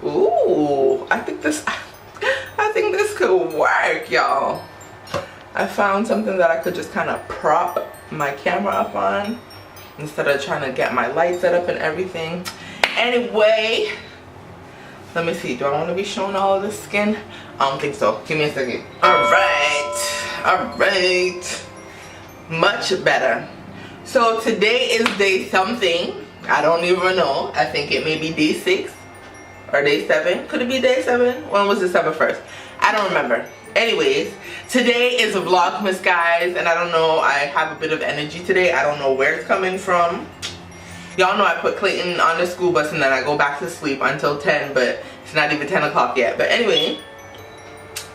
Ooh, I think this could work, y'all. I found something that I could just kind of prop my camera up on instead of trying to get my light set up and everything. Anyway, let me see. Do I want to be showing all of the skin? I don't think so. Give me a second. Alright. Much better. So today is day something. I don't even know. I think it may be day 6 or day 7. Could it be day 7? When was December 1st? I don't remember. Anyways, today is a Vlogmas, guys, and I don't know, I have a bit of energy today. I don't know where it's coming from. Y'all know I put Clayton on the school bus and then I go back to sleep until 10, but it's not even 10 o'clock yet. But anyway,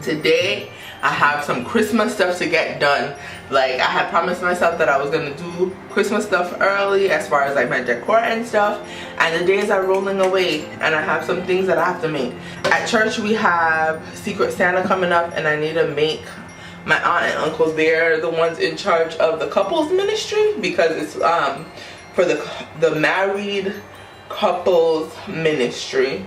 today I have some Christmas stuff to get done. Like, I had promised myself that I was gonna do Christmas stuff early as far as like my decor and stuff, and the days are rolling away and I have some things that I have to make. At church we have Secret Santa coming up and I need to make my aunt and uncle. They're the ones in charge of the couples ministry because it's for the married couples ministry.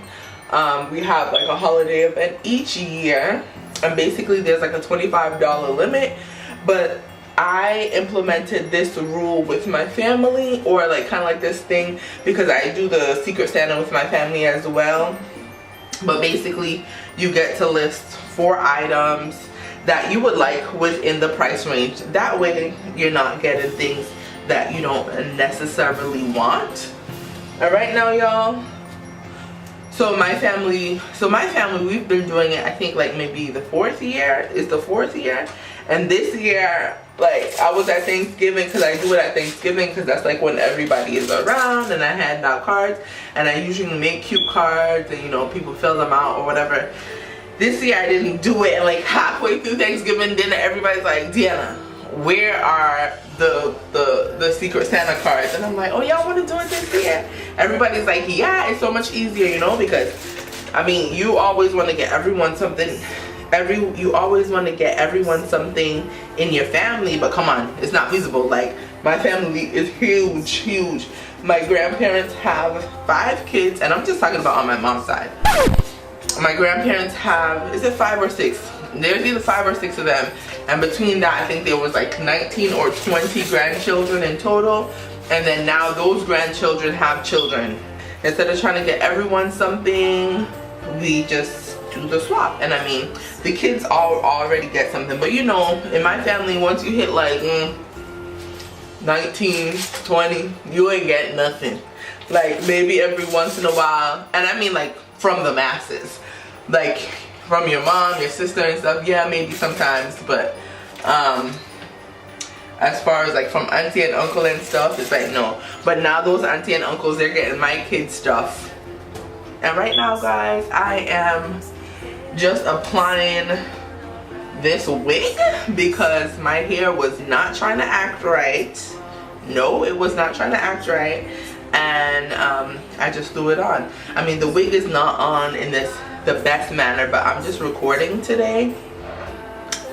We have like a holiday event each year, and basically there's like a $25 limit, but I implemented this rule with my family, or like kind of like this thing, because I do the Secret Santa with my family as well. But basically you get to list 4 items that you would like within the price range. That way you're not getting things that you don't necessarily want. And right now, y'all, so my family, we've been doing it, I think like maybe the 4th year, is the 4th year. And this year, like, I was at Thanksgiving, because I do it at Thanksgiving because that's like when everybody is around, and I hand out cards, and I usually make cute cards, and you know, people fill them out or whatever. This year I didn't do it, and like halfway through Thanksgiving dinner, everybody's like, Deanna, where are the Secret Santa cards? And I'm like, oh, y'all want to do it this year? Everybody's like, yeah, it's so much easier, you know, because I mean, you always want to get everyone something. You always want to get everyone something in your family, but come on, it's not feasible. Like, my family is huge. My grandparents have 5 kids, and I'm just talking about on my mom's side. My grandparents have, is it 5 or 6? There's either 5 or 6 of them, and between that I think there was like 19 or 20 grandchildren in total. And then now those grandchildren have children. Instead of trying to get everyone something, we just do the swap. And I mean, the kids all already get something, but you know, in my family, once you hit like 19, 20, you ain't getting nothing. Like, maybe every once in a while, and I mean like from the masses, like from your mom, your sister and stuff, yeah, maybe sometimes, but as far as like from auntie and uncle and stuff, it's like no. But now those auntie and uncles, they're getting my kids stuff. And right now, guys, I am just applying this wig because my hair was not trying to act right. No, it was not trying to act right, and I just threw it on. I mean, the wig is not on in the best manner, but I'm just recording today,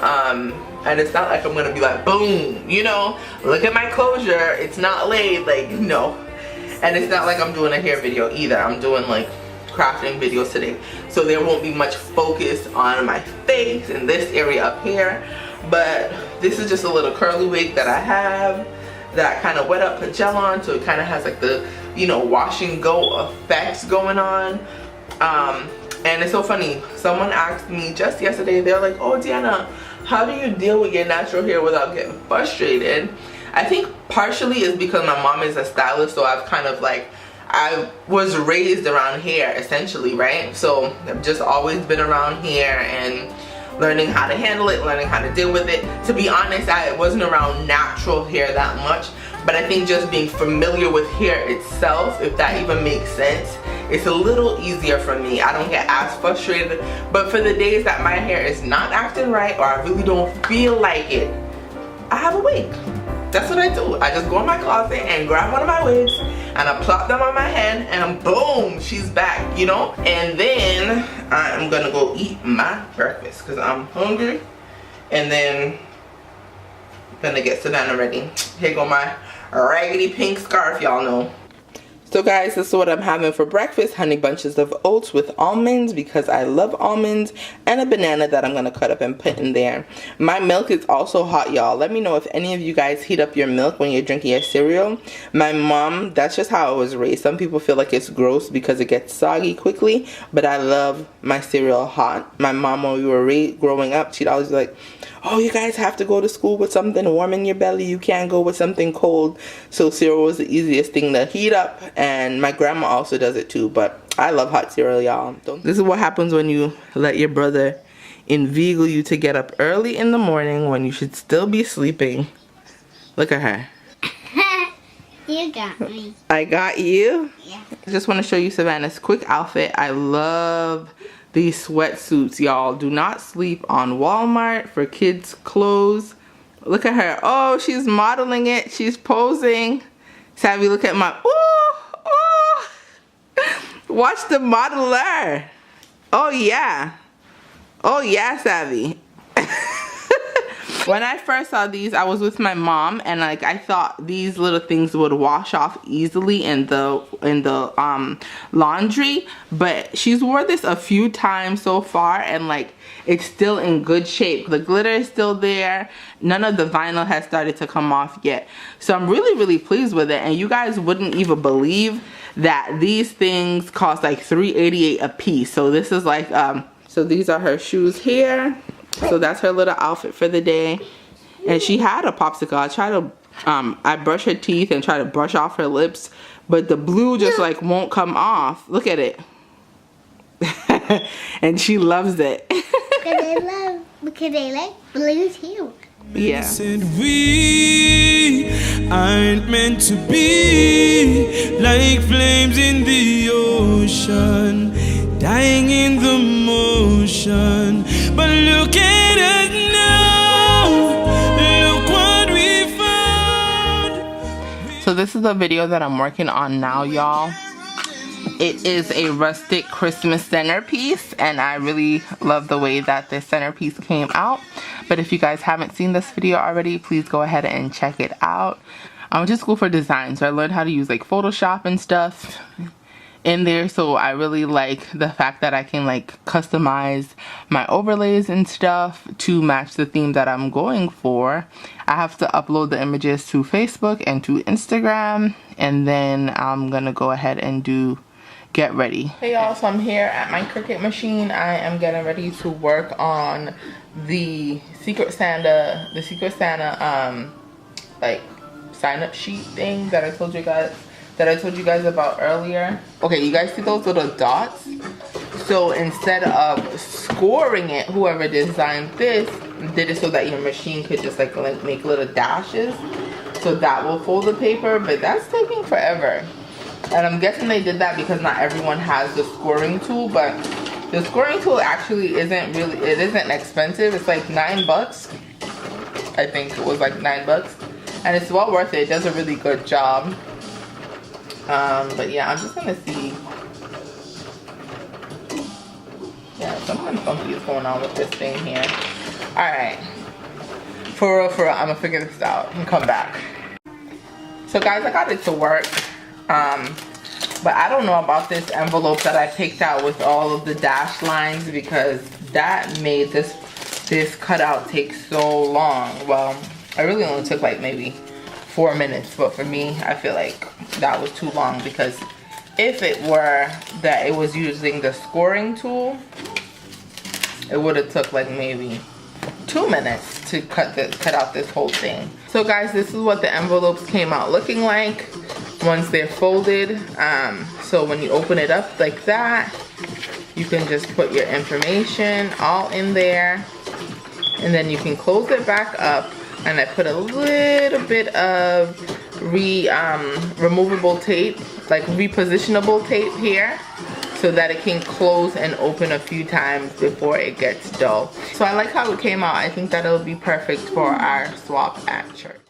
and it's not like I'm gonna be like, boom, you know, look at my closure, it's not laid, like, no. And it's not like I'm doing a hair video either. I'm doing like crafting videos today, so there won't be much focus on my face and this area up here. But this is just a little curly wig that I have that kind of wet up, put gel on, so it kind of has like the, you know, wash and go effects going on. And it's so funny, someone asked me just yesterday, they're like, oh Deanna, how do you deal with your natural hair without getting frustrated? I think partially is because my mom is a stylist, so I've kind of like, I was raised around hair essentially, right? So I've just always been around hair and learning how to handle it, learning how to deal with it. To be honest, I wasn't around natural hair that much, but I think just being familiar with hair itself, if that even makes sense, it's a little easier for me. I don't get as frustrated, but for the days that my hair is not acting right or I really don't feel like it, I have a wig. That's what I do. I just go in my closet and grab one of my wigs and I plop them on my head and boom, she's back, you know? And then I'm gonna go eat my breakfast because I'm hungry, and then I'm gonna get Savannah ready. Here go my raggedy pink scarf, y'all know. So guys, this is what I'm having for breakfast. Honey bunches of oats with almonds because I love almonds, and a banana that I'm going to cut up and put in there. My milk is also hot, y'all. Let me know if any of you guys heat up your milk when you're drinking your cereal. My mom, that's just how I was raised. Some people feel like it's gross because it gets soggy quickly, but I love my cereal hot. My mom, when we were growing up, she'd always be like, oh, you guys have to go to school with something warm in your belly. You can't go with something cold. So cereal was the easiest thing to heat up. And my grandma also does it too. But I love hot cereal, y'all. This is what happens when you let your brother inveigle you to get up early in the morning when you should still be sleeping. Look at her. You got me. I got you? Yeah. I just want to show you Savannah's quick outfit. I love these sweatsuits, y'all. Do not sleep on Walmart for kids' clothes. Look at her. Oh, she's modeling it. She's posing. Savvy, look at my... Ooh, ooh. Watch the modeler. Oh, yeah. Oh, yeah, Savvy. When I first saw these, I was with my mom, and like I thought these little things would wash off easily in the laundry, but she's wore this a few times so far, and like it's still in good shape. The glitter is still there. None of the vinyl has started to come off yet. So I'm really pleased with it, and you guys wouldn't even believe that these things cost like $3.88 a piece. So this is like so these are her shoes here. So that's her little outfit for the day. And she had a popsicle. I tried to, I brush her teeth and try to brush off her lips, but the blue just like won't come off. Look at it. And she loves it. Because they like blue too. Yeah. Said we aren't meant to be like flames in the ocean, dying in the motion. But look at us now, look what we found. So this is the video that I'm working on now, y'all. It is a rustic Christmas centerpiece, and I really love the way that this centerpiece came out. But if you guys haven't seen this video already, please go ahead and check it out. I went to school for design, so I learned how to use like Photoshop and stuff in there. So I really like the fact that I can like customize my overlays and stuff to match the theme that I'm going for. I have to upload the images to Facebook and to Instagram, and then I'm gonna go ahead and get ready. Hey y'all, so I'm here at my Cricut machine. I am getting ready to work on the Secret Santa like sign up sheet thing that I told you guys about earlier. Okay, you guys see those little dots? So instead of scoring it, whoever designed this did it so that your machine could just like make little dashes, so that will fold the paper, but that's taking forever. And I'm guessing they did that because not everyone has the scoring tool, but the scoring tool actually isn't expensive. It's like $9. I think it was like $9, and it's well worth it. It does a really good job. But yeah, I'm just gonna see. Yeah, something funky is going on with this thing here. Alright. For real, I'm gonna figure this out and come back. So guys, I got it to work. But I don't know about this envelope that I picked out with all of the dash lines, because that made this cutout take so long. Well, I really only took like maybe 4 minutes, but for me, I feel like that was too long, because if it were that it was using the scoring tool, it would have took like maybe 2 minutes to cut out this whole thing. So guys, this is what the envelopes came out looking like once they're folded. So when you open it up like that, you can just put your information all in there, and then you can close it back up. And I put a little bit of removable tape, like repositionable tape here, so that it can close and open a few times before it gets dull. So I like how it came out. I think that it'll be perfect for our swap at church.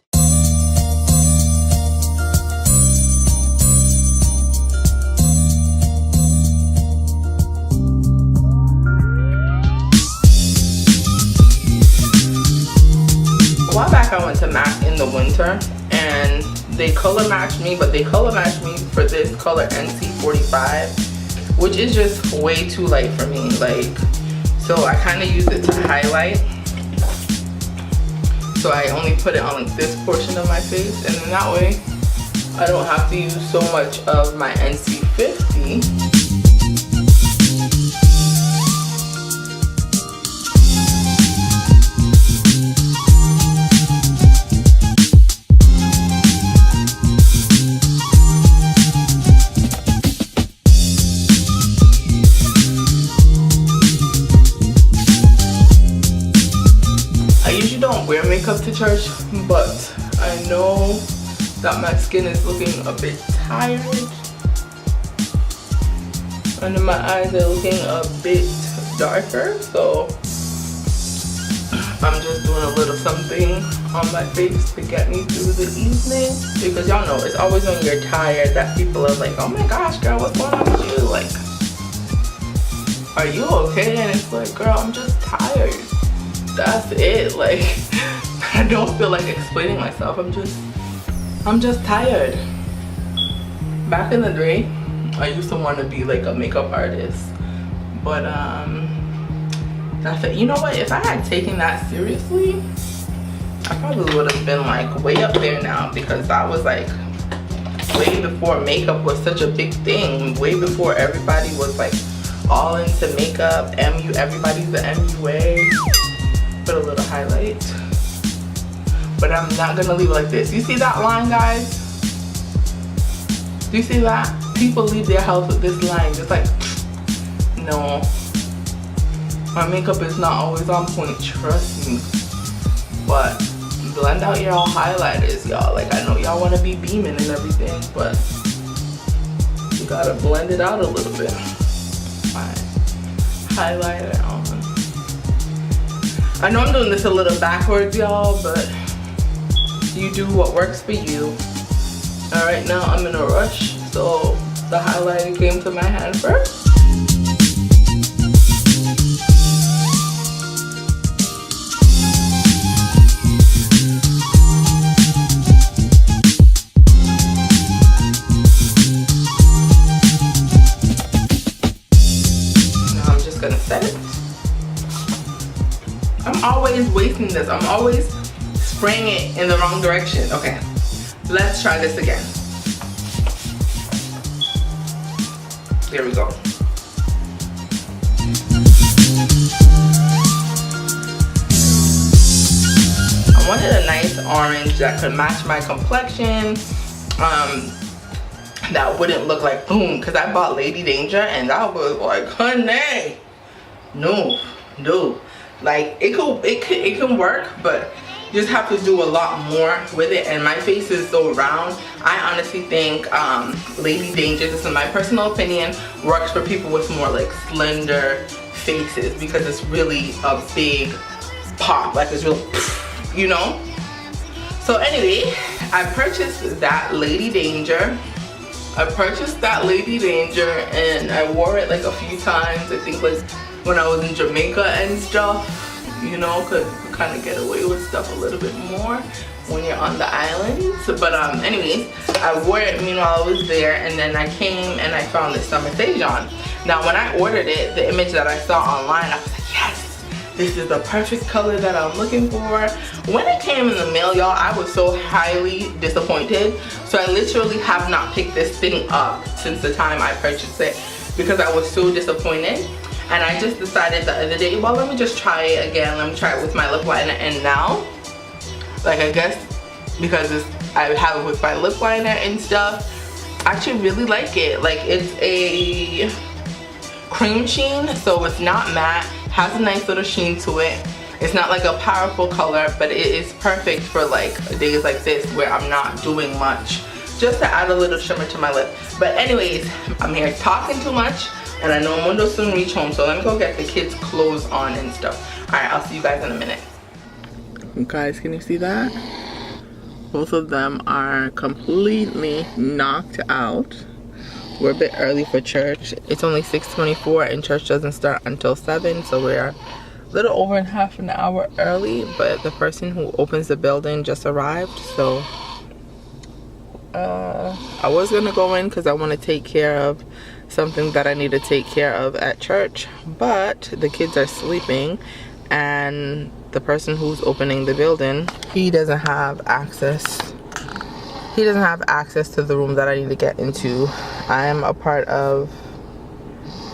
A while back I went to MAC in the winter, and they color match me, but they color match me for this color NC45, which is just way too light for me. Like, so I kind of use it to highlight. So I only put it on like this portion of my face, and then that way I don't have to use so much of my NC50. Wear makeup to church, but I know that my skin is looking a bit tired and my eyes are looking a bit darker, so I'm just doing a little something on my face to get me through the evening, because y'all know it's always when you're tired that people are like, oh my gosh girl, what's going on with you, like, are you okay? And it's like, girl, I'm just tired. That's it. Like, I don't feel like explaining myself. I'm just tired. Back in the day, I used to want to be like a makeup artist, but that's it. You know what? If I had taken that seriously, I probably would have been like way up there now, because that was like way before makeup was such a big thing. Way before everybody was like all into makeup. Everybody's the MUA. Put a little highlight, but I'm not gonna leave it like this. You see that line, guys? Do you see that? People leave their house with this line, just like, no, my makeup is not always on point, trust me. But blend out your highlighters, y'all. Like, I know y'all want to be beaming and everything, but you gotta blend it out a little bit. Fine. Highlighter on. I know I'm doing this a little backwards, y'all, but you do what works for you. All right, now I'm in a rush, so the highlighter came to my hand first. Now I'm just gonna set it. I'm always wasting this. I'm always spraying it in the wrong direction. Okay, let's try this again. There we go. I wanted a nice orange that could match my complexion. That wouldn't look like boom, because I bought Lady Danger and that was like, honey, no. Like, it can work, but you just have to do a lot more with it. And my face is so round. I honestly think Lady Danger, this is my personal opinion, works for people with more like slender faces, because it's really a big pop, like it's real, you know. So anyway, I purchased that Lady Danger. And I wore it like a few times. I think like when I was in Jamaica and stuff, you know, could kind of get away with stuff a little bit more when you're on the islands. But anyways, I wore it meanwhile I was there, and then I came and I found this summer Sejon. Now when I ordered it, the image that I saw online, I was like, yes, this is the perfect color that I'm looking for. When it came in the mail, y'all, I was so highly disappointed. So I literally have not picked this thing up since the time I purchased it, because I was so disappointed. And I just decided the other day, well, let me just try it again. Let me try it with my lip liner. And now, like, I guess because I have it with my lip liner and stuff, I actually really like it. Like, it's a cream sheen, so it's not matte. Has a nice little sheen to it. It's not like a powerful color, but it is perfect for like days like this where I'm not doing much, just to add a little shimmer to my lip. But anyways, I'm here talking too much, and I know Mundo soon reach home, so let me go get the kids' clothes on and stuff. Alright, I'll see you guys in a minute. Guys, can you see that? Both of them are completely knocked out. We're a bit early for church. It's only 6:24 and church doesn't start until 7, so we're a little over half an hour early, but the person who opens the building just arrived, so I was gonna go in because I want to take care of something that I need to take care of at church, but the kids are sleeping and the person who's opening the building, he doesn't have access to the room that I need to get into. I am a part of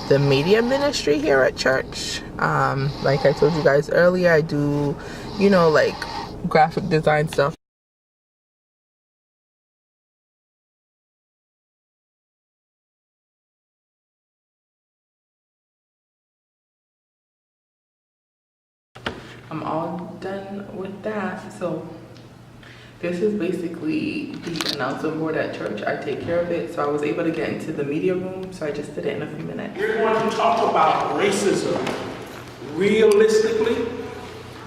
the media ministry here at church. Like I told you guys earlier, I do, you know, like graphic design stuff. I'm all done with that. So this is basically the announcement board at church. I take care of it. So I was able to get into the media room. So I just did it in a few minutes. We're going to talk about racism realistically.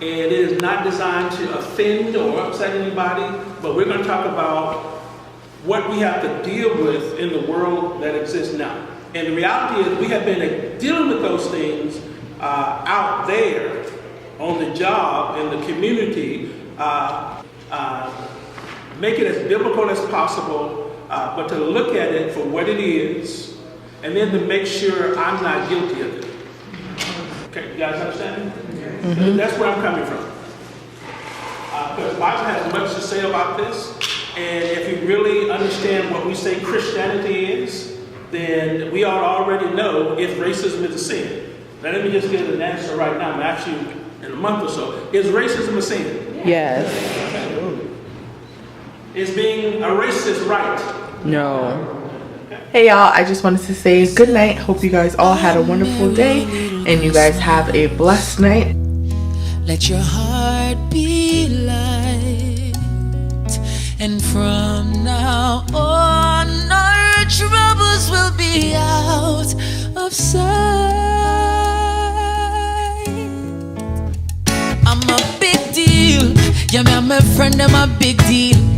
And it is not designed to offend or upset anybody. But we're going to talk about what we have to deal with in the world that exists now. And the reality is we have been dealing with those things out there on the job, in the community, make it as biblical as possible, but to look at it for what it is, and then to make sure I'm not guilty of it. Okay, you guys understand? Mm-hmm. That's where I'm coming from. Because the Bible has much to say about this, and if you really understand what we say Christianity is, then we ought to already know if racism is a sin. Now let me just get an answer right now. I'm actually in a month or so. Is racism a sin? Yes. Is being a racist right? No. Hey y'all, I just wanted to say good night. Hope you guys all had a wonderful day and you guys have a blessed night. Let your heart be light, and from now on our troubles will be out of sight. I'm a big deal. Yeah, me and my friend, I'm a big deal.